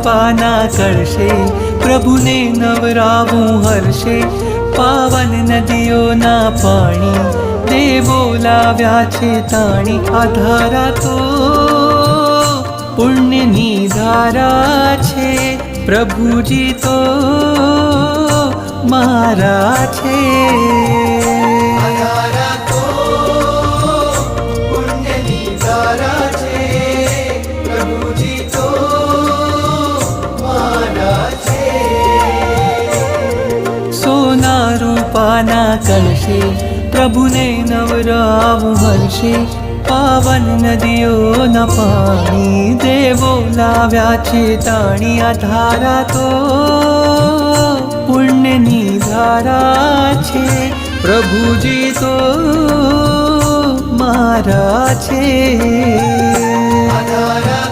રૂપાના કરશે, પ્રભુને નવરાવું હર્ષે. પાવન નદીઓના પાણી દેવો લાવ્યા છે તાણી. આ ધારા તો પુણ્યની ધારા છે, પ્રભુજી તો મારા છે. સોના રૂપાના કળશે, પ્રભુને નવરાવું હર્ષે. પાવન નદીઓના પાણી દેવો લાવ્યા છે તાણી. આ ધારા તો પુણ્યની ધારા છે, પ્રભુજી તો મારા છે. આ ધારા